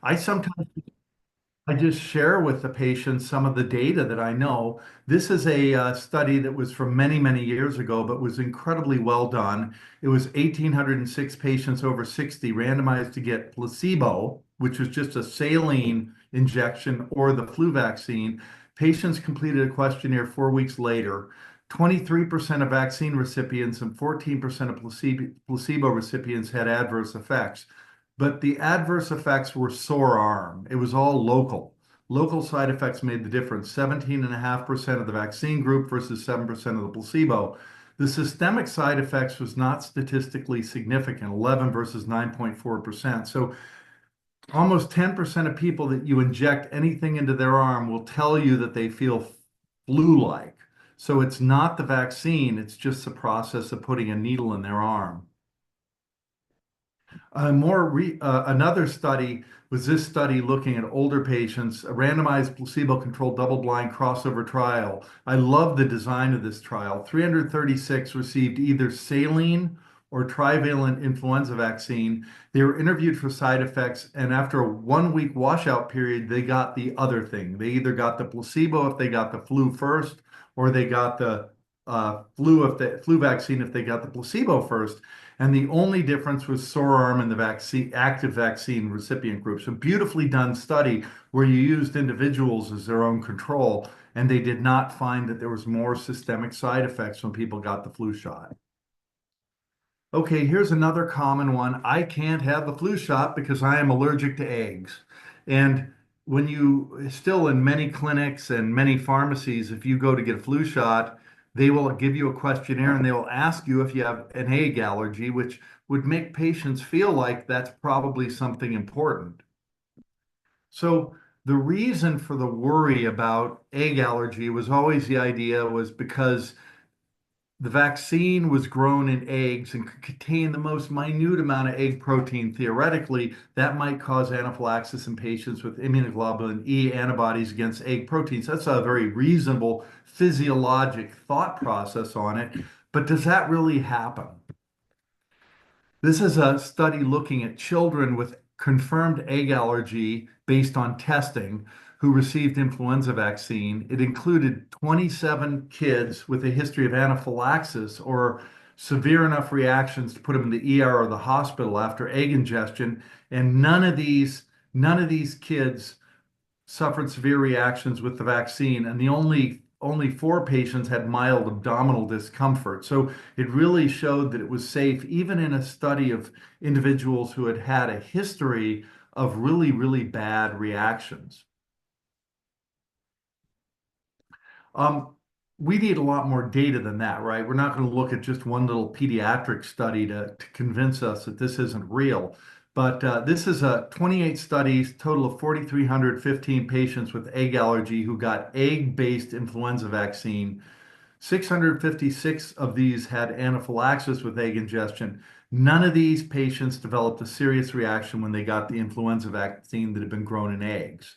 I sometimes I just share with the patients some of the data that I know. This is a study that was from many, many years ago, but was incredibly well done. It was 1,806 patients over 60 randomized to get placebo, which was just a saline injection, or the flu vaccine. Patients completed a questionnaire 4 weeks later. 23% of vaccine recipients and 14% of placebo recipients had adverse effects, but the adverse effects were sore arm. It was all local. Local side effects made the difference. 17.5% of the vaccine group versus 7% of the placebo. The systemic side effects was not statistically significant, 11 versus 9.4%. So almost 10% of people that you inject anything into their arm will tell you that they feel flu-like. So it's not the vaccine, it's just the process of putting a needle in their arm. Another study was this study looking at older patients, a randomized placebo-controlled double-blind crossover trial. I love the design of this trial. 336 received either saline or trivalent influenza vaccine. They were interviewed for side effects, and after a 1 week washout period, they got the other thing. They either got the placebo if they got the flu first, or they got the flu vaccine if they got the placebo first. And the only difference was sore arm in the active vaccine recipient groups. A beautifully done study where you used individuals as their own control, and they did not find that there was more systemic side effects when people got the flu shot. Okay, here's another common one. I can't have the flu shot because I am allergic to eggs. And when you still in many clinics and many pharmacies, if you go to get a flu shot, they will give you a questionnaire and they will ask you if you have an egg allergy, which would make patients feel like that's probably something important. So the reason for the worry about egg allergy was always the idea was because the vaccine was grown in eggs and could contain the most minute amount of egg protein. Theoretically, that might cause anaphylaxis in patients with immunoglobulin E antibodies against egg proteins. That's a very reasonable physiologic thought process on it. But does that really happen? This is a study looking at children with confirmed egg allergy based on testing who received influenza vaccine. It included 27 kids with a history of anaphylaxis or severe enough reactions to put them in the ER or the hospital after egg ingestion, and none of these kids suffered severe reactions with the vaccine, and the only four patients had mild abdominal discomfort. So it really showed that it was safe, even in a study of individuals who had had a history of really, really bad reactions. Um, we need a lot more data than that, right? We're not going to look at just one little pediatric study to convince us that this isn't real. But this is a 28 studies, total of 4,315 patients with egg allergy who got egg-based influenza vaccine. 656 of these had anaphylaxis with egg ingestion. None of these patients developed a serious reaction when they got the influenza vaccine that had been grown in eggs.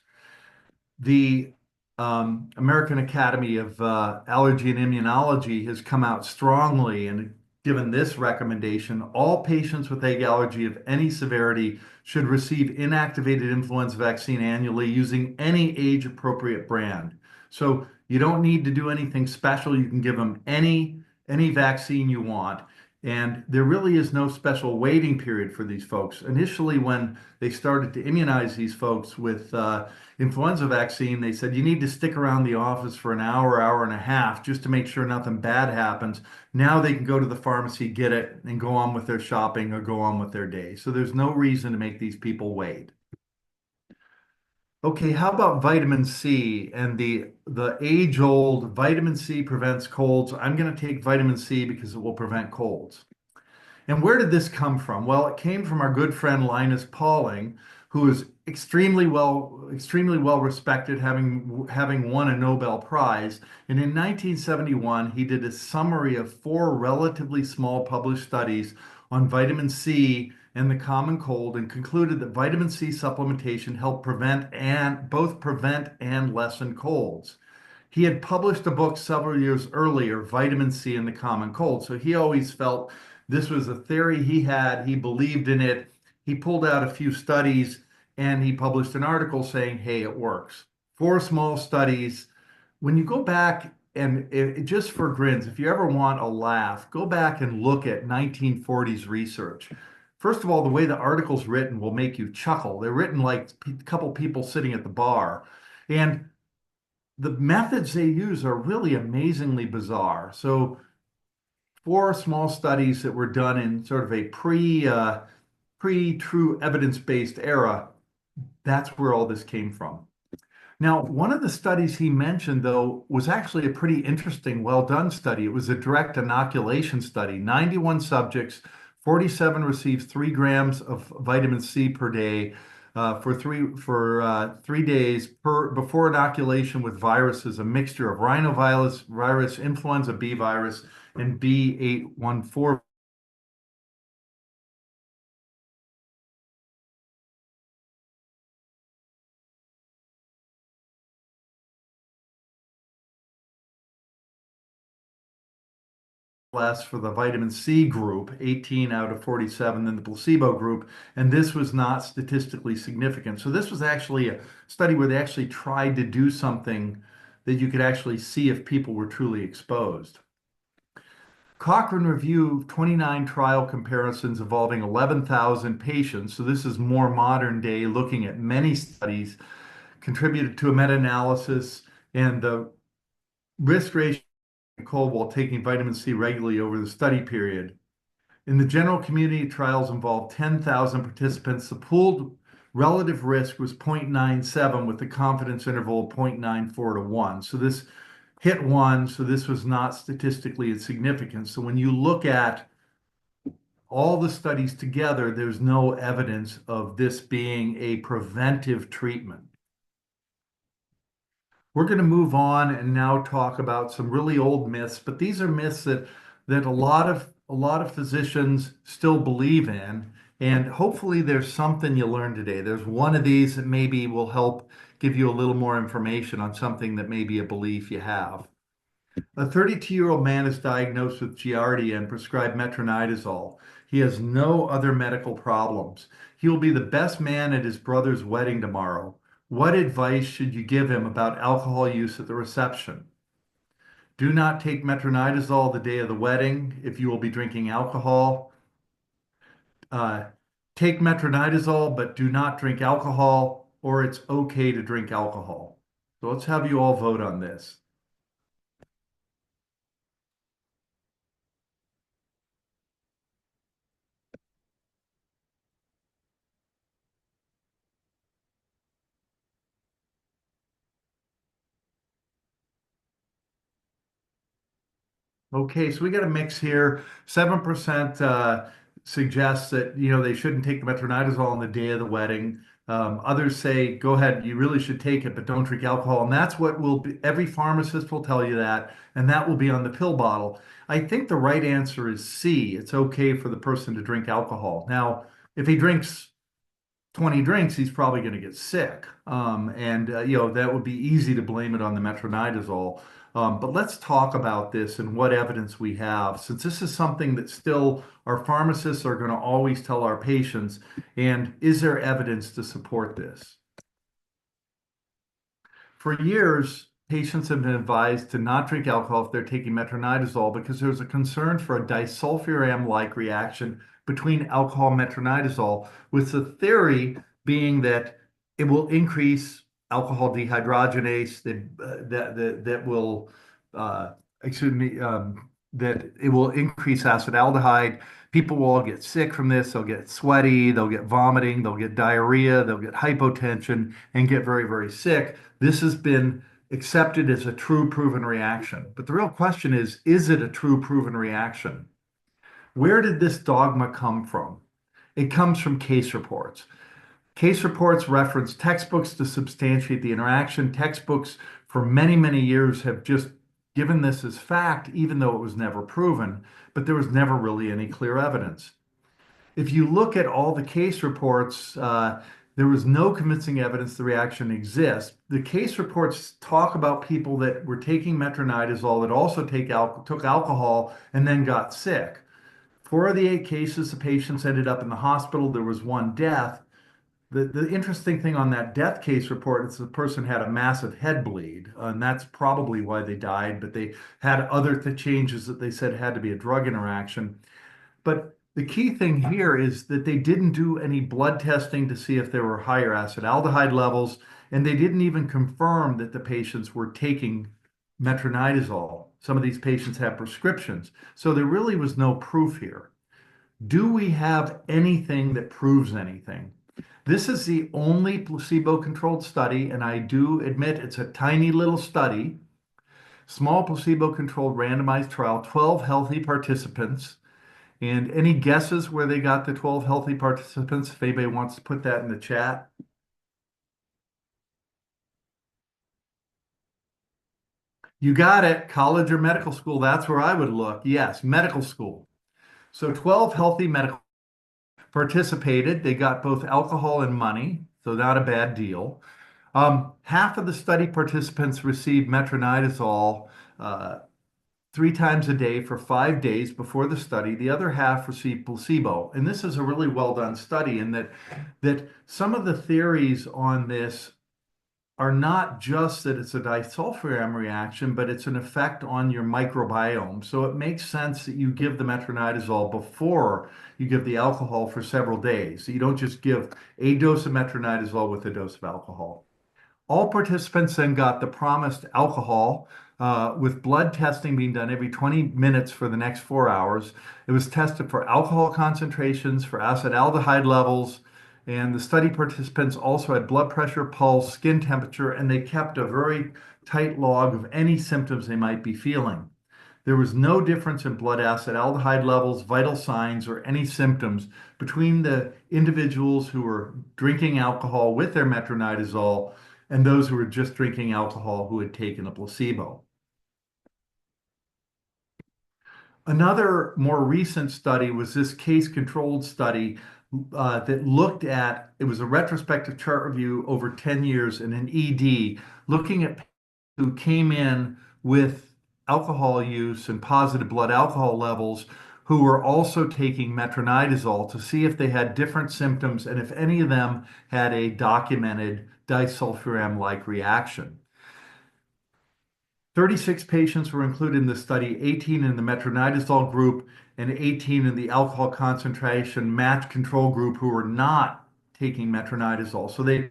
The American Academy of Allergy and Immunology has come out strongly and given this recommendation. All patients with egg allergy of any severity should receive inactivated influenza vaccine annually using any age-appropriate brand. So you don't need to do anything special. You can give them any vaccine you want. And there really is no special waiting period for these folks. Initially, when they started to immunize these folks with influenza vaccine, they said you need to stick around the office for an hour, hour and a half just to make sure nothing bad happens. Now they can go to the pharmacy, get it, and go on with their shopping or go on with their day. So there's no reason to make these people wait. Okay, how about vitamin C and the age-old vitamin C prevents colds? I'm going to take vitamin C because it will prevent colds. And where did this come from? Well, it came from our good friend Linus Pauling, who is extremely well respected, having won a Nobel Prize. And in 1971, he did a summary of four relatively small published studies on vitamin C and the common cold, and concluded that vitamin C supplementation helped prevent and lessen colds. He had published a book several years earlier, Vitamin C and the Common Cold. So he always felt this was a theory he had. He believed in it. He pulled out a few studies and he published an article saying, hey, it works. Four small studies. When you go back and just for grins, if you ever want a laugh, go back and look at 1940s research. First of all, the way the article's written will make you chuckle. They're written like a couple people sitting at the bar. And the methods they use are really amazingly bizarre. So, four small studies that were done in sort of a pre-true evidence-based era, that's where all this came from. Now, one of the studies he mentioned, though, was actually a pretty interesting, well done study. It was a direct inoculation study. 91 subjects, 47 received 3 grams of vitamin C per day for 3 days before inoculation with viruses, a mixture of rhinovirus, influenza B virus, and B814 less for the vitamin C group, 18 out of 47, than the placebo group, and this was not statistically significant. So this was actually a study where they actually tried to do something that you could actually see if people were truly exposed. Cochrane reviewed 29 trial comparisons involving 11,000 patients. So this is more modern day, looking at many studies, contributed to a meta-analysis, and the risk ratio cold while taking vitamin C regularly over the study period. In the general community, trials involved 10,000 participants. The pooled relative risk was 0.97 with the confidence interval of 0.94 to 1. So this hit 1, so this was not statistically insignificant. So when you look at all the studies together, there's no evidence of this being a preventive treatment. We're going to move on and now talk about some really old myths, but these are myths that a lot of physicians still believe in, and hopefully there's something you learn today. There's one of these that maybe will help give you a little more information on something that may be a belief you have. A 32-year-old man is diagnosed with Giardia and prescribed metronidazole. He has no other medical problems. He will be the best man at his brother's wedding tomorrow. What advice should you give him about alcohol use at the reception? Do not take metronidazole the day of the wedding if you will be drinking alcohol. Uh, Take metronidazole, but do not drink alcohol, or it's okay to drink alcohol. So let's have you all vote on this. Okay, so we got a mix here. 7% suggests that they shouldn't take the metronidazole on the day of the wedding. Others say, go ahead, you really should take it, but don't drink alcohol. And that's what will be, every pharmacist will tell you that, and that will be on the pill bottle. I think the right answer is C. It's okay for the person to drink alcohol. Now, if he drinks 20 drinks, he's probably going to get sick. And that would be easy to blame it on the metronidazole. But let's talk about this and what evidence we have, since this is something that still our pharmacists are going to always tell our patients. And is there evidence to support this? For years, patients have been advised to not drink alcohol if they're taking metronidazole because there's a concern for a disulfiram-like reaction between alcohol and metronidazole, with the theory being that it will increase alcohol dehydrogenase, that will, excuse me, that it will increase acetaldehyde. People will all get sick from this. They'll get sweaty, they'll get vomiting, they'll get diarrhea, they'll get hypotension, and get very, very sick. This has been accepted as a true proven reaction. But the real question is it a true proven reaction? Where did this dogma come from? It comes from case reports. Case reports reference textbooks to substantiate the interaction. Textbooks for many, many years have just given this as fact, even though it was never proven, but there was never really any clear evidence. If you look at all the case reports, there was no convincing evidence the reaction exists. The case reports talk about people that were taking metronidazole that also took alcohol and then got sick. 4 of the 8 cases, the patients ended up in the hospital. There was 1 death. The interesting thing on that death case report is the person had a massive head bleed, and that's probably why they died, but they had other changes that they said had to be a drug interaction. But the key thing here is that they didn't do any blood testing to see if there were higher acetaldehyde levels, and they didn't even confirm that the patients were taking metronidazole. Some of these patients have prescriptions, so there really was no proof here. Do we have anything that proves anything? This is the only placebo-controlled study, and I do admit it's a tiny little study, small placebo-controlled randomized trial, 12 healthy participants. And any guesses where they got the 12 healthy participants? If anybody wants to put that in the chat. You got it. College or medical school. That's where I would look. Yes, medical school. So 12 healthy medical participated. They got both alcohol and money, so not a bad deal. Half of the study participants received metronidazole 3 times a day for 5 days before the study. The other half received placebo. And this is a really well done study in that some of the theories on this are not just that it's a disulfiram reaction, but it's an effect on your microbiome. So it makes sense that you give the metronidazole before you give the alcohol for several days. So you don't just give a dose of metronidazole with a dose of alcohol. All participants then got the promised alcohol with blood testing being done every 20 minutes for the next 4 hours. It was tested for alcohol concentrations, for acetaldehyde levels, and the study participants also had blood pressure, pulse, skin temperature, and they kept a very tight log of any symptoms they might be feeling. There was no difference in blood acetaldehyde levels, vital signs, or any symptoms between the individuals who were drinking alcohol with their metronidazole and those who were just drinking alcohol who had taken a placebo. Another more recent study was this case-controlled study that looked at, it was a retrospective chart review over 10 years in an ED, looking at people who came in with alcohol use and positive blood alcohol levels who were also taking metronidazole to see if they had different symptoms and if any of them had a documented disulfiram-like reaction. 36 patients were included in the study, 18 in the metronidazole group and 18 in the alcohol concentration match control group who were not taking metronidazole. So they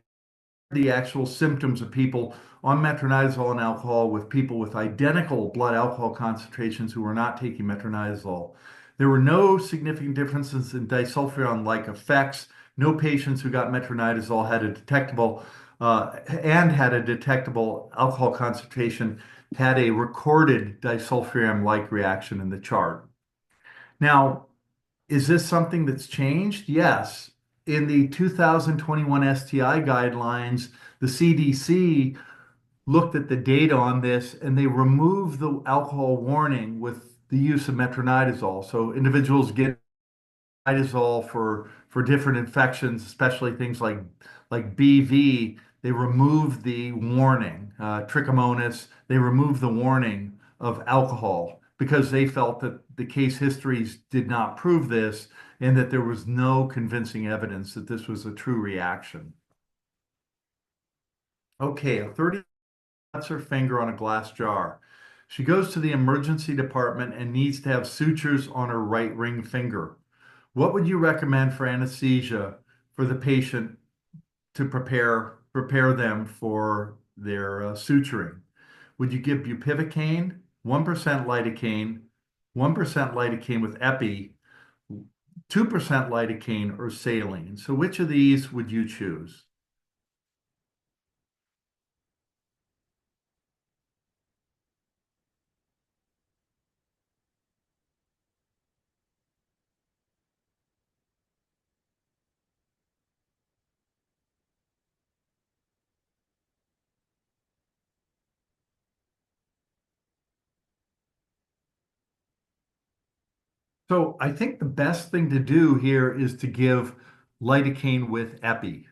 the actual symptoms of people on metronidazole and alcohol with people with identical blood alcohol concentrations who were not taking metronidazole. There were no significant differences in disulfiram-like effects. No patients who got metronidazole had a detectable alcohol concentration had a recorded disulfiram-like reaction in the chart. Now, is this something that's changed? Yes. In the 2021 STI guidelines, the CDC looked at the data on this and they removed the alcohol warning with the use of metronidazole. So individuals get metronidazole for different infections, especially things like BV. They removed the warning, trichomonas. They removed the warning of alcohol because they felt that the case histories did not prove this and that there was no convincing evidence that this was a true reaction. Okay, a 30 cuts her finger on a glass jar. She goes to the emergency department and needs to have sutures on her right ring finger. What would you recommend for anesthesia for the patient to prepare them for their suturing? Would you give bupivacaine, 1% lidocaine, 1% lidocaine with epi, 2% lidocaine, or saline? So which of these would you choose? So I think the best thing to do here is to give lidocaine with epi.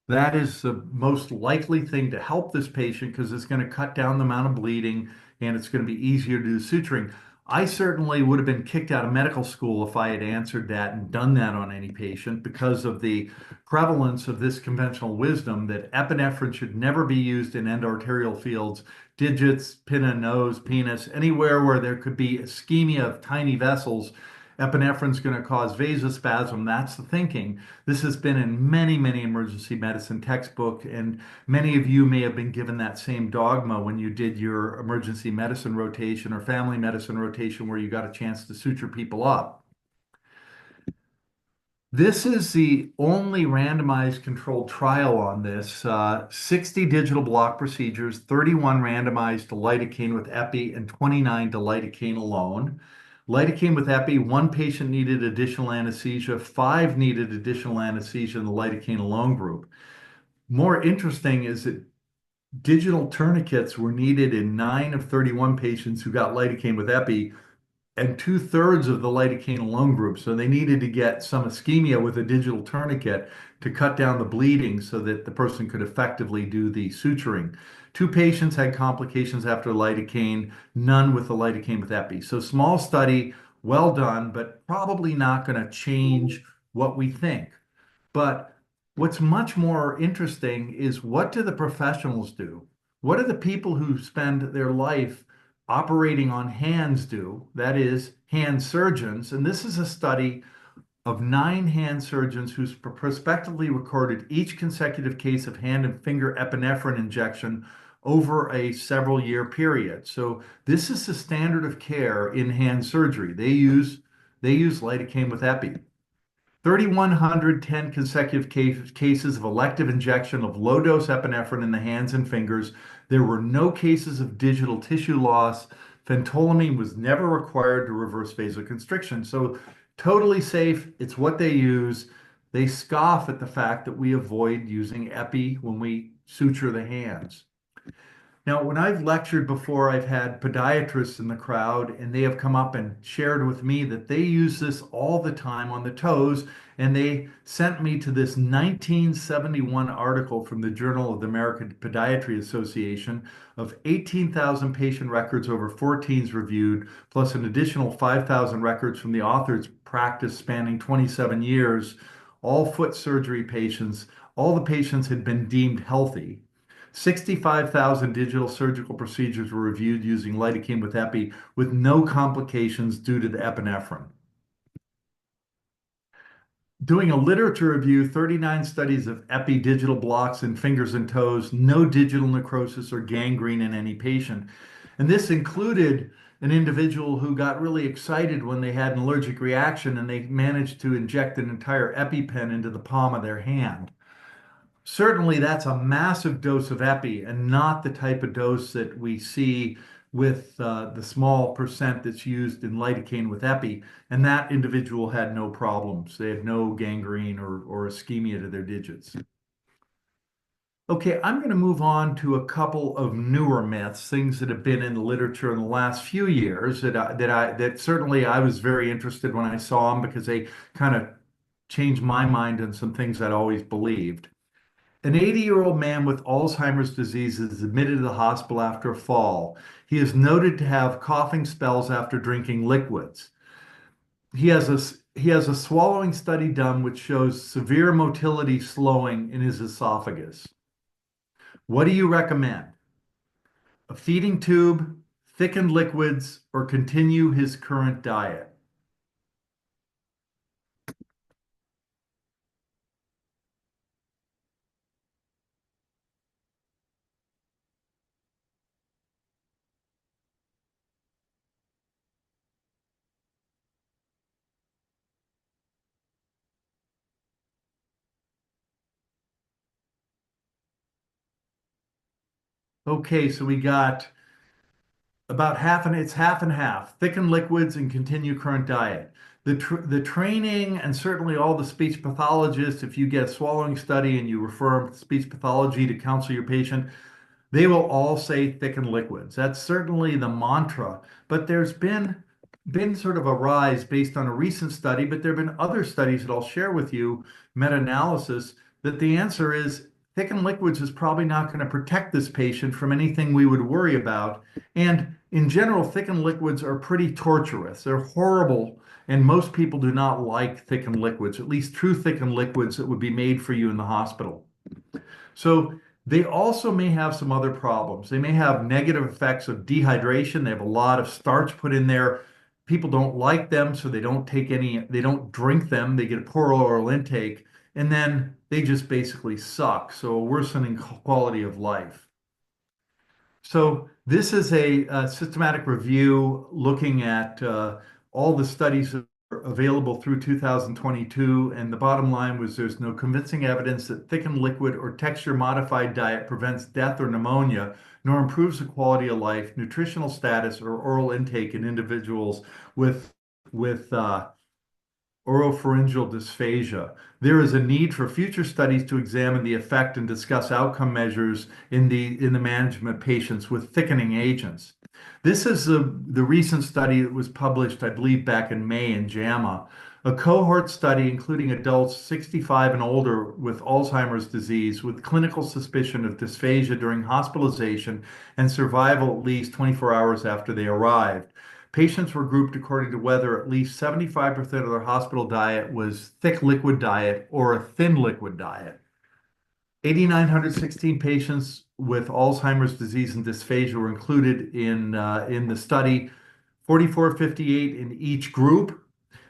That is the most likely thing to help this patient because it's going to cut down the amount of bleeding and it's going to be easier to do suturing. I certainly would have been kicked out of medical school if I had answered that and done that on any patient because of the prevalence of this conventional wisdom that epinephrine should never be used in end arterial fields, digits, pinna, nose, penis, anywhere where there could be ischemia of tiny vessels. Epinephrine is going to cause vasospasm. That's the thinking. This has been in many, many emergency medicine textbooks, and many of you may have been given that same dogma when you did your emergency medicine rotation or family medicine rotation where you got a chance to suture people up. This is the only randomized controlled trial on this. 60 digital block procedures, 31 randomized to lidocaine with epi, and 29 to lidocaine alone. Lidocaine with epi, one patient needed additional anesthesia, five needed additional anesthesia in the lidocaine alone group. More interesting is that digital tourniquets were needed in 9 of 31 patients who got lidocaine with epi and two-thirds of the lidocaine alone group. So they needed to get some ischemia with a digital tourniquet to cut down the bleeding so that the person could effectively do the suturing. Two patients had complications after lidocaine, none with the lidocaine with epi. So small study, well done, but probably not going to change what we think. But what's much more interesting is what do the professionals do? What do the people who spend their life operating on hands do? That is, hand surgeons. And this is a study of 9 hand surgeons who's prospectively recorded each consecutive case of hand and finger epinephrine injection over a several year period. So this is the standard of care in hand surgery. They use lidocaine with epi. 3,110 consecutive cases of elective injection of low-dose epinephrine in the hands and fingers. There were no cases of digital tissue loss. Phentolamine was never required to reverse vasoconstriction. So totally safe. It's what they use. They scoff at the fact that we avoid using epi when we suture the hands. Now, when I've lectured before, I've had podiatrists in the crowd, and they have come up and shared with me that they use this all the time on the toes. And they sent me to this 1971 article from the Journal of the American Podiatry Association of 18,000 patient records over 14s reviewed, plus an additional 5,000 records from the author's practice spanning 27 years, all foot surgery patients. All the patients had been deemed healthy. 65,000 digital surgical procedures were reviewed using lidocaine with epi with no complications due to the epinephrine. Doing a literature review, 39 studies of epi digital blocks in fingers and toes, no digital necrosis or gangrene in any patient. And this included an individual who got really excited when they had an allergic reaction and they managed to inject an entire EpiPen into the palm of their hand. Certainly, that's a massive dose of epi and not the type of dose that we see with the small percent that's used in lidocaine with epi. And that individual had no problems. They had no gangrene or ischemia to their digits. Okay, I'm going to move on to a couple of newer myths, things that have been in the literature in the last few years that certainly I was very interested when I saw them because they kind of changed my mind on some things I'd always believed. An 80-year-old man with Alzheimer's disease is admitted to the hospital after a fall. He is noted to have coughing spells after drinking liquids. He has a swallowing study done which shows severe motility slowing in his esophagus. What do you recommend? A feeding tube, thickened liquids, or continue his current diet? Okay, so we got about half and it's half and half. Thicken liquids and continue current diet. The training and certainly all the speech pathologists, if you get a swallowing study and you refer speech pathology to counsel your patient, they will all say thicken liquids. That's certainly the mantra. But there's been sort of a rise based on a recent study, but there have been other studies that I'll share with you, meta-analysis, that the answer is thickened liquids is probably not going to protect this patient from anything we would worry about. And in general, thickened liquids are pretty torturous. They're horrible, and most people do not like thickened liquids, at least true thickened liquids that would be made for you in the hospital. So they also may have some other problems. They may have negative effects of dehydration. They have a lot of starch put in there. People don't like them, so they don't drink them. They get poor oral intake, and then they just basically suck. So a worsening quality of life. So this is a systematic review looking at all the studies that are available through 2022, and the bottom line was there's no convincing evidence that thickened liquid or texture modified diet prevents death or pneumonia, nor improves the quality of life, nutritional status, or oral intake in individuals with with oropharyngeal dysphagia. There is a need for future studies to examine the effect and discuss outcome measures in the management of patients with thickening agents. This is the recent study that was published, I believe, back in May in JAMA, a cohort study including adults 65 and older with Alzheimer's disease with clinical suspicion of dysphagia during hospitalization and survival at least 24 hours after they arrived. Patients were grouped according to whether at least 75% of their hospital diet was thick liquid diet or a thin liquid diet. 8,916 patients with Alzheimer's disease and dysphagia were included in the study, 4,458 in each group.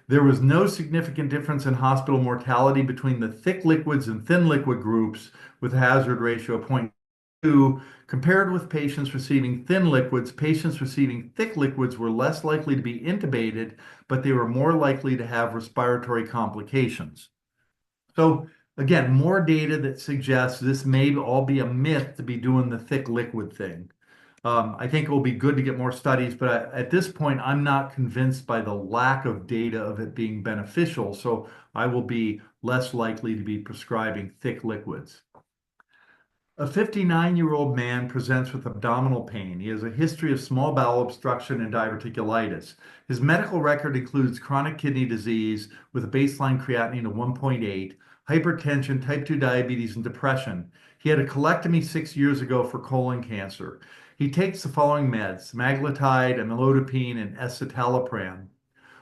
There was no significant difference in hospital mortality between the thick liquids and thin liquid groups with a hazard ratio of 0.2. Compared with patients receiving thin liquids, patients receiving thick liquids were less likely to be intubated, but they were more likely to have respiratory complications. So again, more data that suggests this may all be a myth to be doing the thick liquid thing. I think it will be good to get more studies, but at this point, I'm not convinced by the lack of data of it being beneficial. So I will be less likely to be prescribing thick liquids. A 59-year-old man presents with abdominal pain. He has a history of small bowel obstruction and diverticulitis. His medical record includes chronic kidney disease with a baseline creatinine of 1.8, hypertension, type 2 diabetes, and depression. He had a colectomy 6 years ago for colon cancer. He takes the following meds: semaglutide, amlodipine, and escitalopram.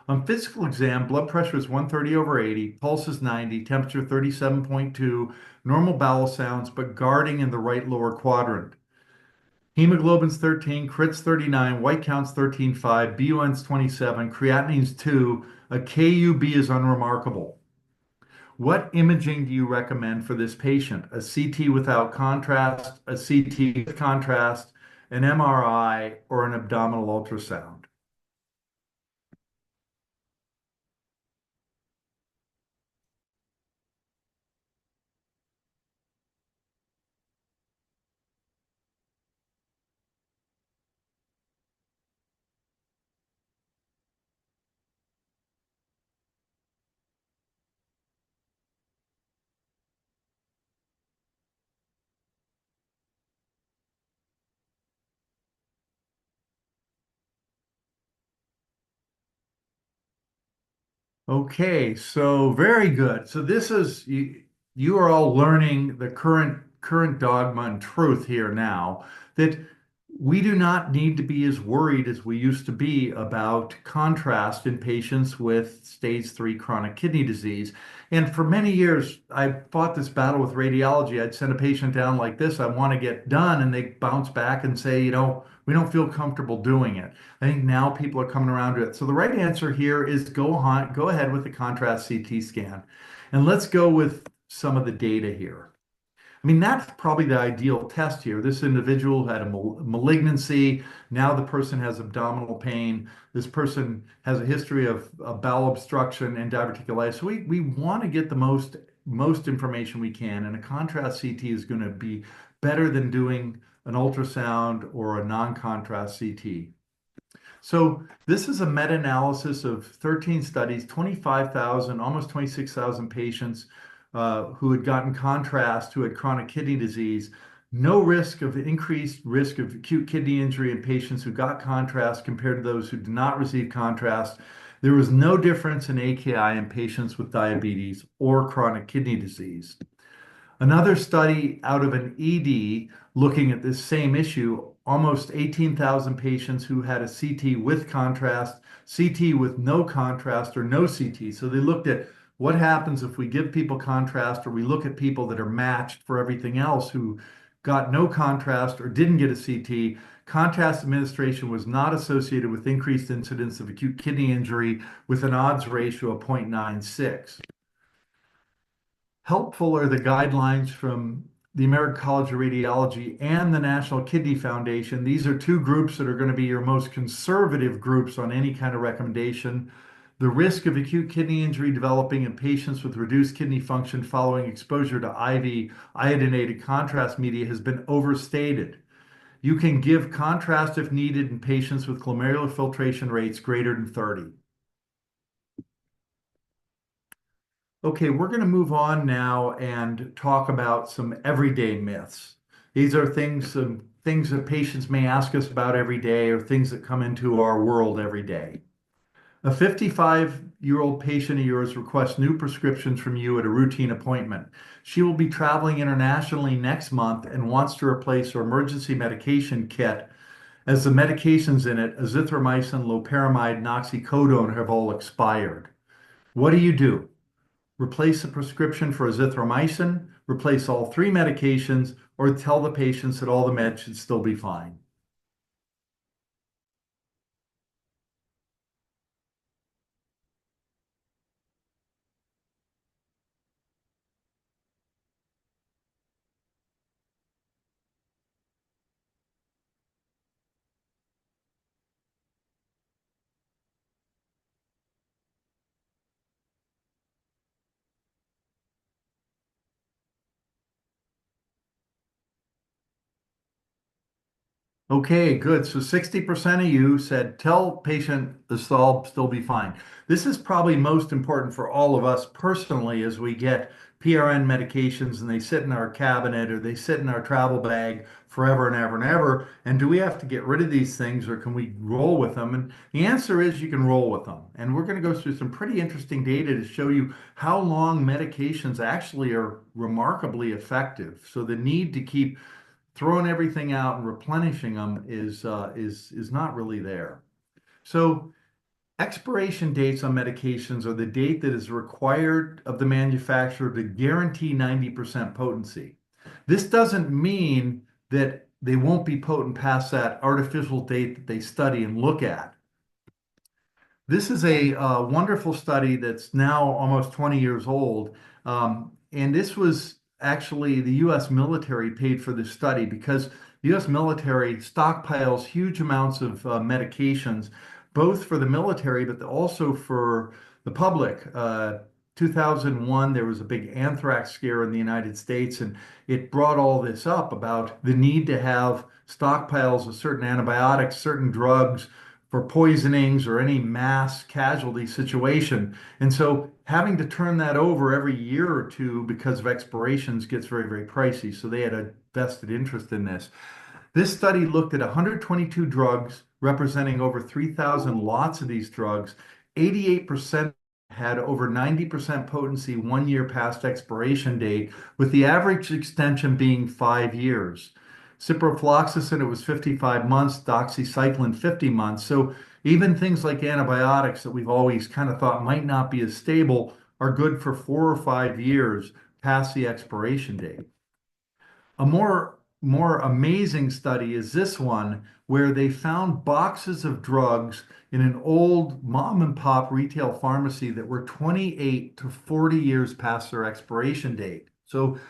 On physical exam, blood pressure is 130/80, pulse is 90, temperature 37.2, normal bowel sounds, but guarding in the right lower quadrant. Hemoglobin's 13, crit's 39, white count's 13.5, BUN's 27, creatinine's 2, a KUB is unremarkable. What imaging do you recommend for this patient? A CT without contrast, a CT with contrast, an MRI, or an abdominal ultrasound? Okay, so very good. So this is you are all learning the current dogma and truth here now that we do not need to be as worried as we used to be about contrast in patients with stage 3 chronic kidney disease. And for many years, I fought this battle with radiology. I'd send a patient down like this, I want to get done, and they bounce back and say, we don't feel comfortable doing it. I think now people are coming around to it. So the right answer here is go ahead with the contrast CT scan. And let's go with some of the data here. I mean, that's probably the ideal test here. This individual had a malignancy. Now the person has abdominal pain. This person has a history of bowel obstruction and diverticulitis. So we want to get the most information we can, and a contrast CT is going to be better than doing an ultrasound or a non-contrast CT. So this is a meta-analysis of 13 studies, 25,000, almost 26,000 patients who had gotten contrast, who had chronic kidney disease. No risk of increased risk of acute kidney injury in patients who got contrast compared to those who did not receive contrast. There was no difference in AKI in patients with diabetes or chronic kidney disease. Another study out of an ED looking at this same issue, almost 18,000 patients who had a CT with contrast, CT with no contrast, or no CT. So they looked at what happens if we give people contrast, or we look at people that are matched for everything else who got no contrast or didn't get a CT. Contrast administration was not associated with increased incidence of acute kidney injury with an odds ratio of 0.96. Helpful are the guidelines from the American College of Radiology and the National Kidney Foundation. These are two groups that are going to be your most conservative groups on any kind of recommendation. The risk of acute kidney injury developing in patients with reduced kidney function following exposure to IV iodinated contrast media has been overstated. You can give contrast if needed in patients with glomerular filtration rates greater than 30. Okay, we're going to move on now and talk about some everyday myths. These are things that patients may ask us about every day or things that come into our world every day. A 55-year-old patient of yours requests new prescriptions from you at a routine appointment. She will be traveling internationally next month and wants to replace her emergency medication kit as the medications in it, azithromycin, loperamide, and oxycodone, have all expired. What do? Replace the prescription for azithromycin, replace all three medications, or tell the patients that all the meds should still be fine. Okay, good. So 60% of you said tell patient this will still be fine. This is probably most important for all of us personally as we get PRN medications and they sit in our cabinet or they sit in our travel bag forever and ever and ever. And do we have to get rid of these things or can we roll with them? And the answer is you can roll with them. And we're going to go through some pretty interesting data to show you how long medications actually are remarkably effective. So the need to keep throwing everything out and replenishing them is not really there. So expiration dates on medications are the date that is required of the manufacturer to guarantee 90% potency. This doesn't mean that they won't be potent past that artificial date that they study and look at. This is a wonderful study that's now almost 20 years old. And this was actually the US military paid for this study because the US military stockpiles huge amounts of medications, both for the military, but also for the public. 2001, there was a big anthrax scare in the United States, and it brought all this up about the need to have stockpiles of certain antibiotics, certain drugs, for poisonings or any mass casualty situation. And so having to turn that over every year or two because of expirations gets very, very pricey. So they had a vested interest in this. This study looked at 122 drugs representing over 3,000 lots of these drugs. 88% had over 90% potency 1 year past expiration date, with the average extension being 5 years. Ciprofloxacin, it was 55 months, doxycycline, 50 months. So even things like antibiotics that we've always kind of thought might not be as stable are good for 4 or 5 years past the expiration date. A more amazing study is this one, where they found boxes of drugs in an old mom and pop retail pharmacy that were 28 to 40 years past their expiration date. So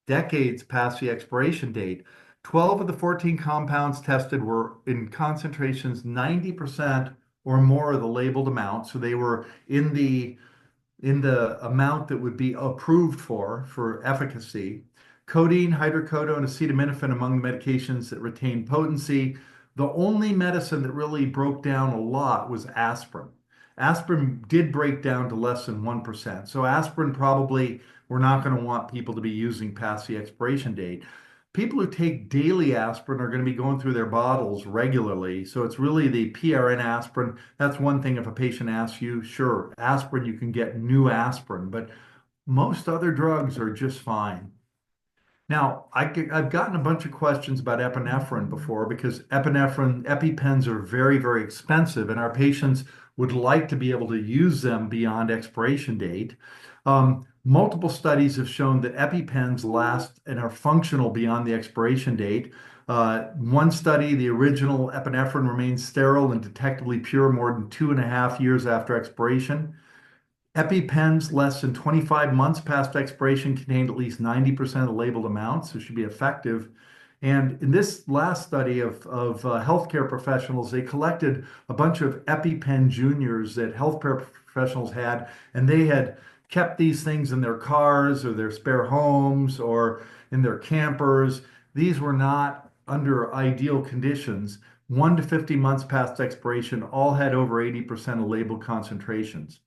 decades past the expiration date. 12 of the 14 compounds tested were in concentrations 90% or more of the labeled amount. So they were in the amount that would be approved for efficacy. Codeine, hydrocodone, acetaminophen among the medications that retain potency. The only medicine that really broke down a lot was aspirin. Aspirin did break down to less than 1%. So aspirin probably we're not going to want people to be using past the expiration date. People who take daily aspirin are going to be going through their bottles regularly. So it's really the PRN aspirin. That's one thing if a patient asks you, sure, aspirin, you can get new aspirin. But Most other drugs are just fine. Now, I've gotten a bunch of questions about epinephrine before because epinephrine EpiPens are very, very expensive, and our patients would like to be able to use them beyond expiration date. Multiple studies have shown that EpiPens last and are functional beyond the expiration date. One study, the original epinephrine remains sterile and detectably pure more than 2.5 years after expiration. EpiPens less than 25 months past expiration contained at least 90% of the labeled amount, so should be effective. And in this last study of healthcare professionals, they collected a bunch of EpiPen juniors that healthcare professionals had, and they had kept these things in their cars or their spare homes or in their campers. These were not under ideal conditions. 1 to 50 months past expiration, all had over 80% of labeled concentrations.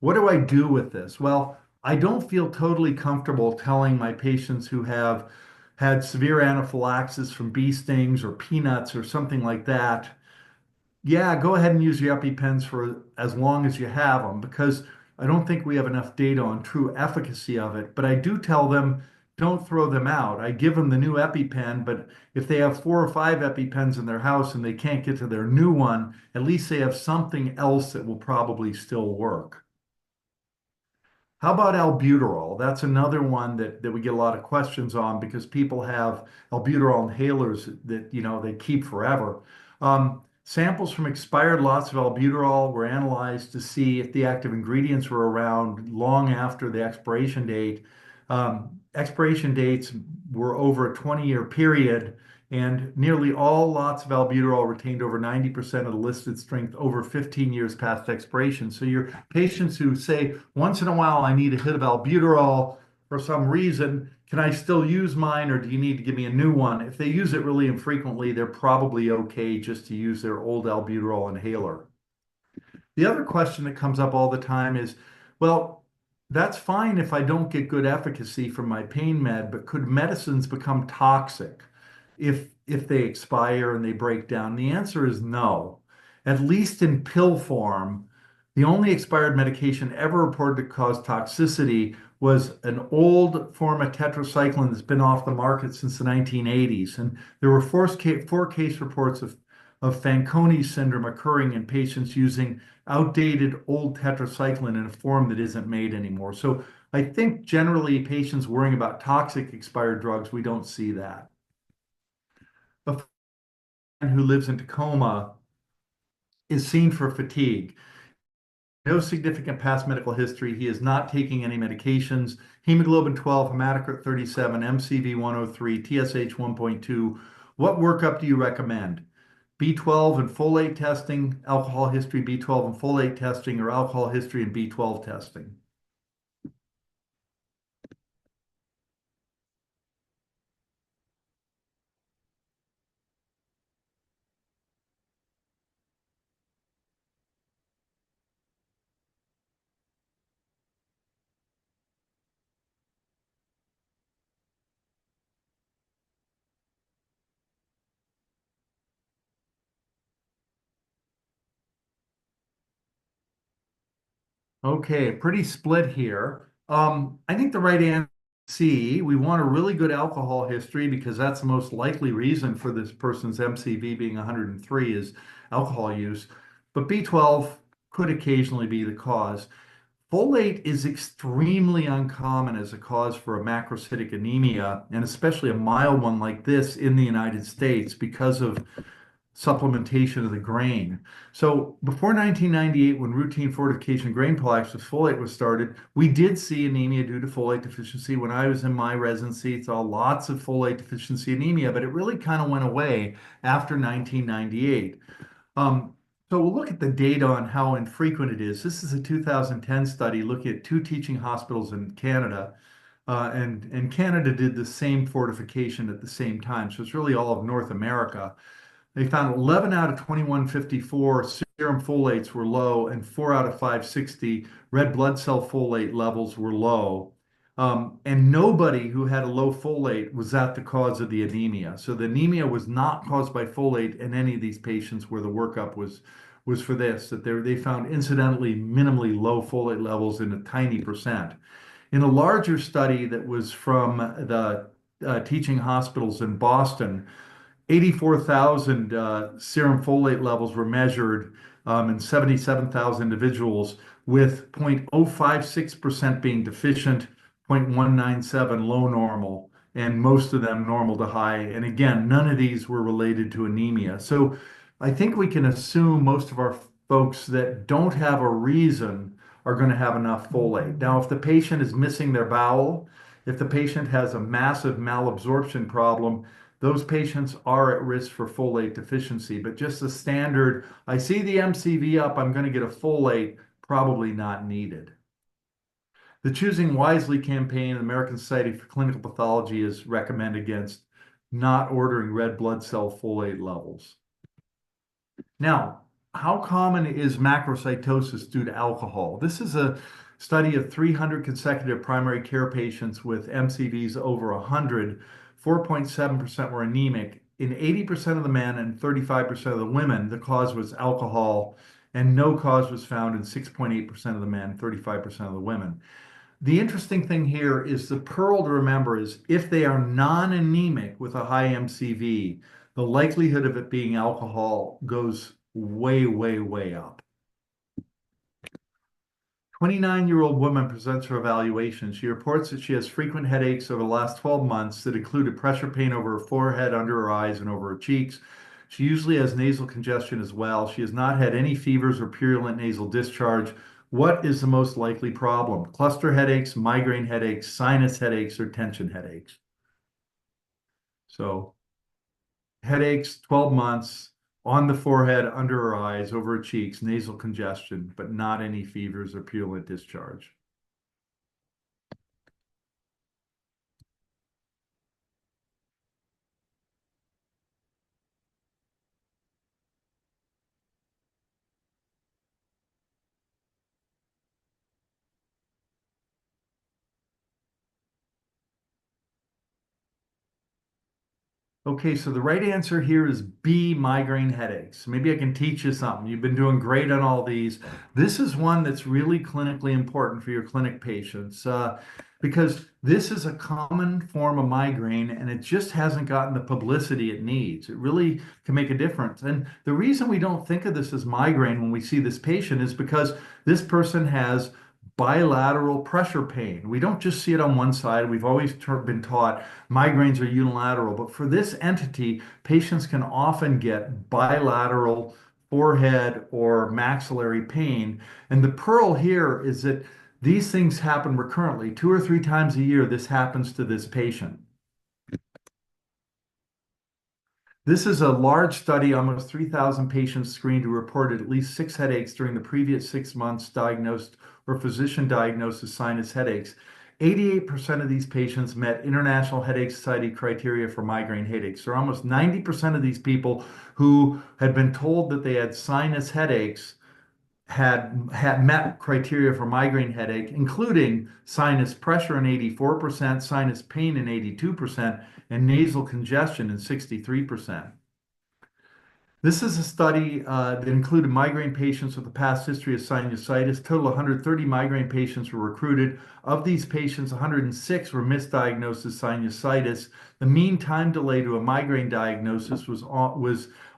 What do I do with this? Well, I don't feel totally comfortable telling my patients who have had severe anaphylaxis from bee stings or peanuts or something like that, yeah, go ahead and use your EpiPens for as long as you have them, because I don't think we have enough data on true efficacy of it. But I do tell them, don't throw them out. I give them the new EpiPen, but if they have 4 or 5 EpiPens in their house and they can't get to their new one, at least they have something else that will probably still work. How about albuterol? That's another one that we get a lot of questions on because people have albuterol inhalers that, they keep forever. Samples from expired lots of albuterol were analyzed to see if the active ingredients were around long after the expiration date. Expiration dates were over a 20-year period, and nearly all lots of albuterol retained over 90% of the listed strength over 15 years past expiration. So your patients who say, once in a while, I need a hit of albuterol for some reason, can I still use mine or do you need to give me a new one? If they use it really infrequently, they're probably okay just to use their old albuterol inhaler. The other question that comes up all the time is, well, that's fine if I don't get good efficacy from my pain med, but could medicines become toxic if they expire and they break down? The answer is no. At least in pill form, the only expired medication ever reported to cause toxicity was an old form of tetracycline that's been off the market since the 1980s. And there were four case reports of Fanconi syndrome occurring in patients using outdated old tetracycline in a form that isn't made anymore. So I think generally patients worrying about toxic expired drugs, we don't see that. A friend who lives in Tacoma is seen for fatigue. No significant past medical history. He is not taking any medications. Hemoglobin 12, hematocrit 37, MCV 103, TSH 1.2. What workup do you recommend? B12 and folate testing, alcohol history, B12 and folate testing, or alcohol history and B12 testing? Okay, pretty split here. I think the right answer is C. We want a really good alcohol history because that's the most likely reason for this person's MCV being 103 is alcohol use. But B12 could occasionally be the cause. Folate is extremely uncommon as a cause for a macrocytic anemia, and especially a mild one like this in the United States because of supplementation of the grain. So before 1998, when routine fortification grain prophylaxis with folate was started, we did see anemia due to folate deficiency. When I was in my residency, saw lots of folate deficiency anemia, but it really kind of went away after 1998. Um, so we'll look at the data on how infrequent it is. This is a 2010 study looking at 2 teaching hospitals in Canada. And Canada did the same fortification at the same time. So it's really all of North America. They found 11 out of 2154 serum folates were low, and 4 out of 560 red blood cell folate levels were low. And nobody who had a low folate was at the cause of the anemia. So the anemia was not caused by folate in any of these patients where the workup was for this, that they found incidentally minimally low folate levels in a tiny percent. In a larger study that was from the teaching hospitals in Boston, 84,000 serum folate levels were measured in 77,000 individuals, with 0.056% being deficient, 0.197 low normal, and most of them normal to high. And again, none of these were related to anemia. So I think we can assume most of our folks that don't have a reason are going to have enough folate. Now, if the patient is missing their bowel, if the patient has a massive malabsorption problem, those patients are at risk for folate deficiency. But just the standard, I see the MCV up, I'm going to get a folate, probably not needed. The Choosing Wisely campaign, the American Society for Clinical Pathology, is recommend against not ordering red blood cell folate levels. Now, how common is macrocytosis due to alcohol? This is a study of 300 consecutive primary care patients with MCVs over 100. 4.7% were anemic. In 80% of the men and 35% of the women, the cause was alcohol, and no cause was found in 6.8% of the men, 35% of the women. The interesting thing here is the pearl to remember is if they are non-anemic with a high MCV, the likelihood of it being alcohol goes way, way, way up. 29-year-old woman presents her evaluation. She reports that she has frequent headaches over the last 12 months that included pressure pain over her forehead, under her eyes, and over her cheeks. She usually has nasal congestion as well. She has not had any fevers or purulent nasal discharge. What is the most likely problem? Cluster headaches, migraine headaches, sinus headaches, or tension headaches? So headaches, 12 months, on the forehead, under her eyes, over her cheeks, nasal congestion, but not any fevers or purulent discharge. Okay, so the right answer here is B, migraine headaches. Maybe I can teach you something. You've been doing great on all these. This is one that's really clinically important for your clinic patients because this is a common form of migraine and it just hasn't gotten the publicity it needs. It really can make a difference. And the reason we don't think of this as migraine when we see this patient is because this person has bilateral pressure pain. We don't just see it on one side. We've always been taught migraines are unilateral, but for this entity, patients can often get bilateral forehead or maxillary pain. And the pearl here is that these things happen recurrently. 2 or 3 times a year, this happens to this patient. This is a large study, almost 3,000 patients screened who reported at least 6 headaches during the previous 6 months, diagnosed or physician diagnosed as sinus headaches. 88% of these patients met International Headache Society criteria for migraine headaches. So almost 90% of these people who had been told that they had sinus headaches had met criteria for migraine headache, including sinus pressure in 84%, sinus pain in 82%, and nasal congestion in 63%. This is a study that included migraine patients with a past history of sinusitis. Total 130 migraine patients were recruited. Of these patients, 106 were misdiagnosed as sinusitis. The mean time delay to a migraine diagnosis was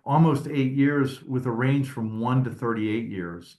almost 8 years, with a range from 1 to 38 years.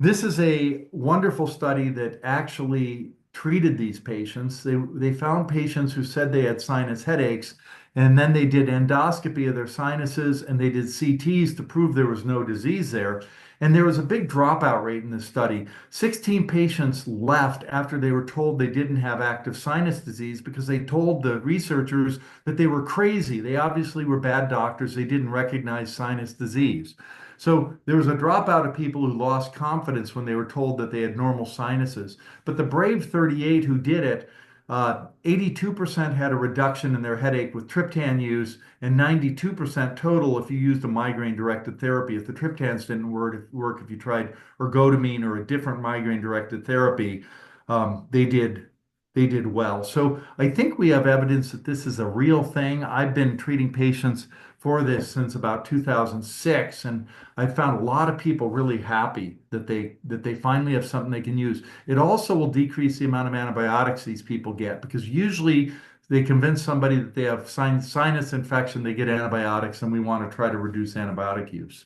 This is a wonderful study that actually treated these patients. They found patients who said they had sinus headaches, and then they did endoscopy of their sinuses and they did CTs to prove there was no disease there. And there was a big dropout rate in this study. 16 patients left after they were told they didn't have active sinus disease because they told the researchers that they were crazy. They obviously were bad doctors. They didn't recognize sinus disease. So there was a dropout of people who lost confidence when they were told that they had normal sinuses. But the brave 38 who did it, 82% had a reduction in their headache with triptan use, and 92% total if you used a migraine-directed therapy. If the triptans didn't work, if you tried ergotamine or a different migraine-directed therapy, they did well. So I think we have evidence that this is a real thing. I've been treating patients for this since about 2006, and I found a lot of people really happy that they finally have something they can use. It also will decrease the amount of antibiotics these people get because usually they convince somebody that they have sinus infection, they get antibiotics, and we want to try to reduce antibiotic use.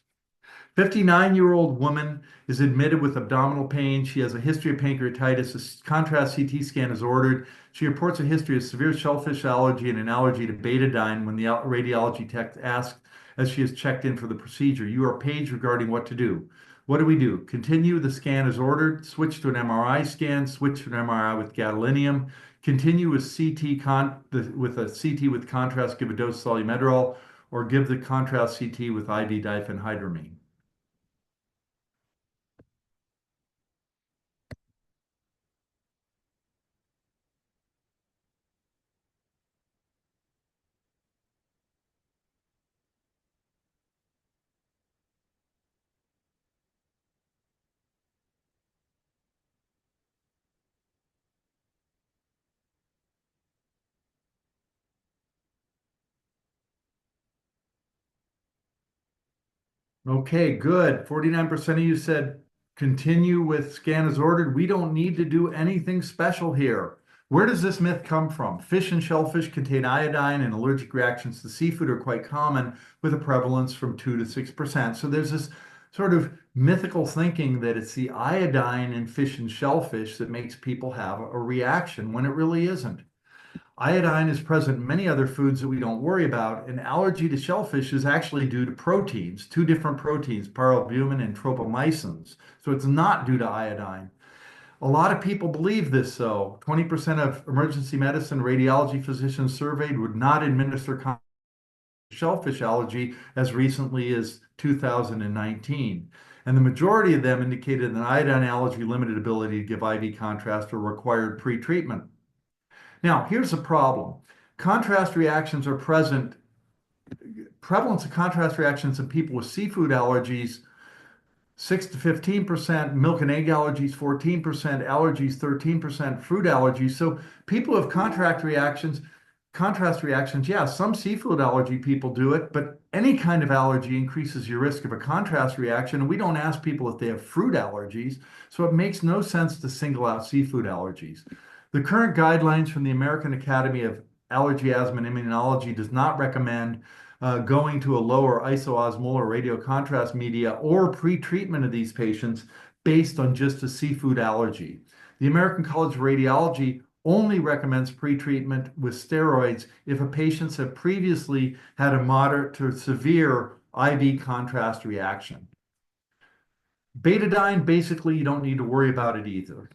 59-year-old woman is admitted with abdominal pain. She has a history of pancreatitis. A contrast CT scan is ordered. She reports a history of severe shellfish allergy and an allergy to betadine when the radiology tech asks as she is checked in for the procedure. You are paged regarding what to do. What do we do? Continue, the scan is ordered. Switch to an MRI scan. Switch to an MRI with gadolinium. Continue with with a CT with contrast. Give a dose of solumedrol, or give the contrast CT with IV diphenhydramine. Okay, good. 49% of you said continue with scan as ordered. We don't need to do anything special here. Where does this myth come from? Fish and shellfish contain iodine, and allergic reactions to seafood are quite common with a prevalence from 2 to 6%. So there's this sort of mythical thinking that it's the iodine in fish and shellfish that makes people have a reaction when it really isn't. Iodine is present in many other foods that we don't worry about. An allergy to shellfish is actually due to proteins, two different proteins, pyroalbumin and tropomycins. So it's not due to iodine. A lot of people believe this, though. 20% of emergency medicine radiology physicians surveyed would not administer shellfish allergy as recently as 2019. And the majority of them indicated an iodine allergy limited ability to give IV contrast or required pre-treatment. Now, here's the problem. Contrast reactions are present. Prevalence of contrast reactions in people with seafood allergies, 6 to 15%, milk and egg allergies, 14%, allergies, 13%, fruit allergies. So people have contrast reactions, yeah, some seafood allergy people do it, but any kind of allergy increases your risk of a contrast reaction. And we don't ask people if they have fruit allergies, so it makes no sense to single out seafood allergies. The current guidelines from the American Academy of Allergy, Asthma, and Immunology does not recommend going to a lower isoosmolar radiocontrast media or pre-treatment of these patients based on just a seafood allergy. The American College of Radiology only recommends pre-treatment with steroids if a patients have previously had a moderate to severe IV contrast reaction. Betadine, basically, you don't need to worry about it either.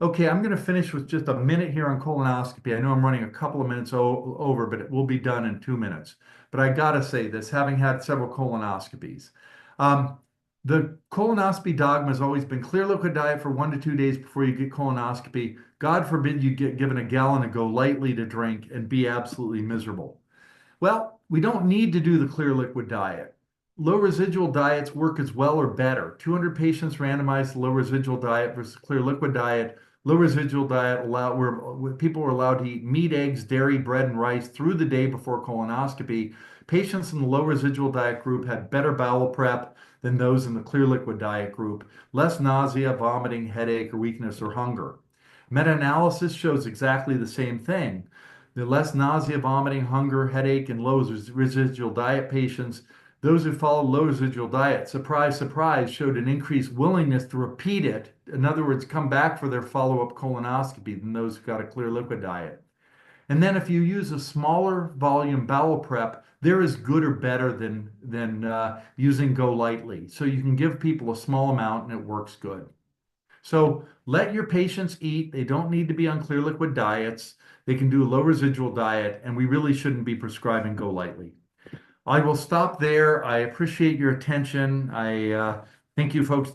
Okay, I'm going to finish with just a minute here on colonoscopy. I know I'm running a couple of minutes over, but it will be done in 2 minutes. But I got to say this, having had several colonoscopies. Um, the colonoscopy dogma has always been clear liquid diet for 1 to 2 days before you get colonoscopy. God forbid you get given a gallon of Go Lightly to drink and be absolutely miserable. Well, we don't need to do the clear liquid diet. Low residual diets work as well or better. 200 patients randomized to low residual diet versus clear liquid diet. Low residual diet where people were allowed to eat meat, eggs, dairy, bread, and rice through the day before colonoscopy. Patients in the low residual diet group had better bowel prep than those in the clear liquid diet group, less nausea, vomiting, headache, or weakness or hunger. Meta-analysis shows exactly the same thing. The less nausea, vomiting, hunger, headache, and low residual diet patients, those who followed low residual diet, surprise, surprise, showed an increased willingness to repeat it. In other words, come back for their follow-up colonoscopy than those who got a clear liquid diet. And then if you use a smaller volume bowel prep, they're as good or better than using Go Lightly. So you can give people a small amount and it works good. So let your patients eat. They don't need to be on clear liquid diets. They can do a low residual diet, and we really shouldn't be prescribing Go Lightly. I will stop there. I appreciate your attention. I think you folks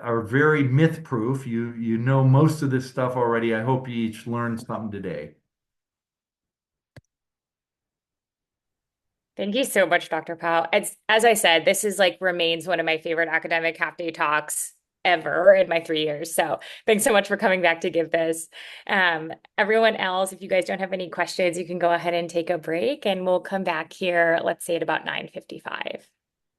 are very myth proof. You know most of this stuff already. I hope you each learned something today. Thank you so much, Dr. Paauw. As I said, this is like remains one of my favorite academic half day talks. ever in my 3 years. So thanks so much for coming back to give this. Everyone else, if you guys don't have any questions, you can go ahead and take a break and we'll come back here, let's say at about 9:55.